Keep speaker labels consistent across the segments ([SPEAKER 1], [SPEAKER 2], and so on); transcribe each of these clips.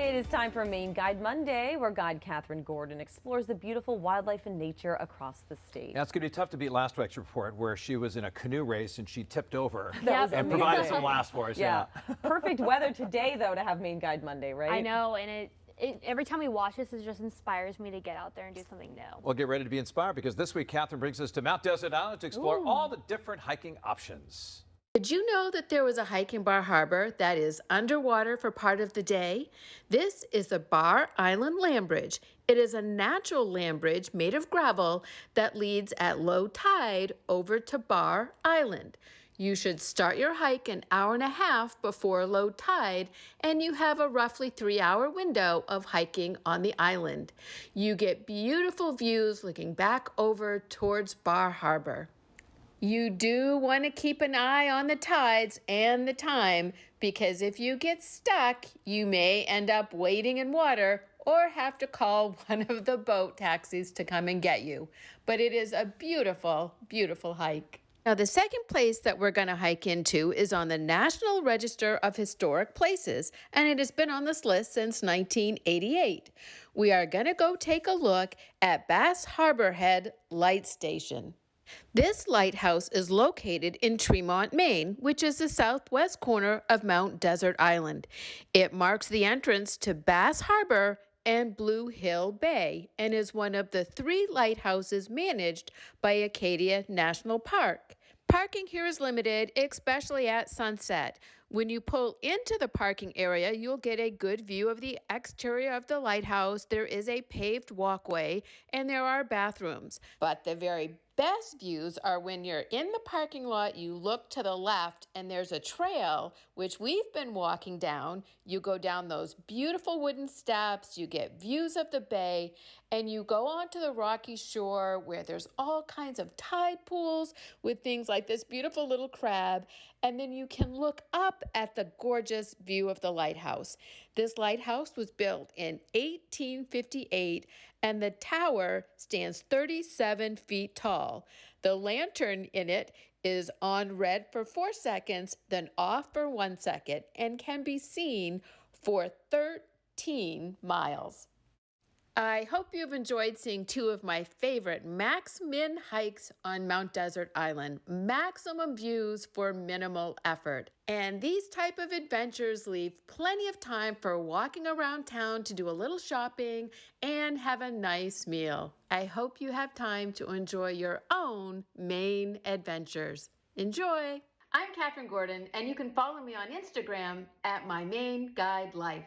[SPEAKER 1] It is time for Maine Guide Monday, where Guide Catherine Gordon explores the beautiful wildlife and nature across the state.
[SPEAKER 2] Now, it's going to be tough to beat last week's report where she was in a canoe race and she tipped over
[SPEAKER 1] And
[SPEAKER 2] provided some laughs for us.
[SPEAKER 1] Yeah. Perfect weather today, though, to have Maine Guide Monday, right?
[SPEAKER 3] I know, and every time we watch this, it just inspires me to get out there and do something new.
[SPEAKER 2] Well, get ready to be inspired because this week Catherine brings us to Mount Desert Island to explore all the different hiking options.
[SPEAKER 4] Did you know that there was a hike in Bar Harbor that is underwater for part of the day? This is the Bar Island Land Bridge. It is a natural land bridge made of gravel that leads at low tide over to Bar Island. You should start your hike an hour and a half before low tide, and you have a roughly 3-hour window of hiking on the island. You get beautiful views looking back over towards Bar Harbor. You do want to keep an eye on the tides and the time, because if you get stuck, you may end up wading in water or have to call one of the boat taxis to come and get you. But it is a beautiful, beautiful hike. Now, the second place that we're going to hike into is on the National Register of Historic Places, and it has been on this list since 1988. We are going to go take a look at Bass Harbor Head Light Station. This lighthouse is located in Tremont, Maine, which is the southwest corner of Mount Desert Island. It marks the entrance to Bass Harbor and Blue Hill Bay and is one of the 3 lighthouses managed by Acadia National Park. Parking here is limited, especially at sunset. When you pull into the parking area, you'll get a good view of the exterior of the lighthouse. There is a paved walkway and there are bathrooms. But the very best views are when you're in the parking lot, you look to the left and there's a trail, which we've been walking down. You go down those beautiful wooden steps, you get views of the bay, and you go onto the rocky shore where there's all kinds of tide pools with things like this beautiful little crab, and then you can look up at the gorgeous view of the lighthouse. This lighthouse was built in 1858, and the tower stands 37 feet tall. The lantern in it is on red for 4 seconds, then off for 1 second, and can be seen for 13 miles. I hope you've enjoyed seeing 2 of my favorite max-min hikes on Mount Desert Island. Maximum views for minimal effort. And these type of adventures leave plenty of time for walking around town to do a little shopping and have a nice meal. I hope you have time to enjoy your own Maine adventures. Enjoy! I'm Catherine Gordon, and you can follow me on Instagram at my Maine Guide Life.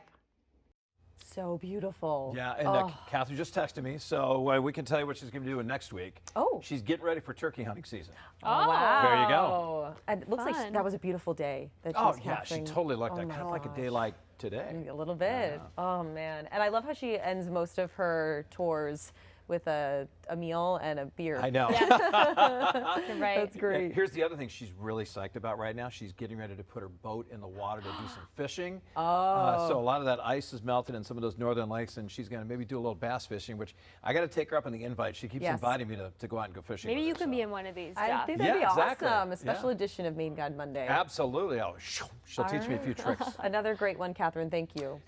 [SPEAKER 1] So beautiful.
[SPEAKER 2] Yeah, and Catherine just texted me, so we can tell you what she's going to do next week.
[SPEAKER 1] Oh.
[SPEAKER 2] She's getting ready for turkey hunting season.
[SPEAKER 1] Oh, wow.
[SPEAKER 2] There you go.
[SPEAKER 1] And it looks like that was a beautiful day that she
[SPEAKER 2] Oh,
[SPEAKER 1] was
[SPEAKER 2] yeah,
[SPEAKER 1] capturing.
[SPEAKER 2] she totally looked kind of like a day like today.
[SPEAKER 1] A little bit.
[SPEAKER 2] Yeah.
[SPEAKER 1] Oh, man. And I love how she ends most of her tours with a meal and a beer.
[SPEAKER 2] I know.
[SPEAKER 3] Right.
[SPEAKER 1] That's great.
[SPEAKER 2] Here's the other thing she's really psyched about right now. She's getting ready to put her boat in the water to do some fishing. So a lot of that ice is melted in some of those northern lakes, and she's going to maybe do a little bass fishing, which I got to take her up on the invite. She keeps inviting me to go out and go fishing.
[SPEAKER 3] Maybe
[SPEAKER 2] with
[SPEAKER 3] you
[SPEAKER 2] her,
[SPEAKER 3] can be in one of these.
[SPEAKER 1] I think that'd be awesome. A special edition of Maine Guide Monday.
[SPEAKER 2] Absolutely. Oh, she'll teach me a few tricks.
[SPEAKER 1] Another great one, Catherine. Thank you.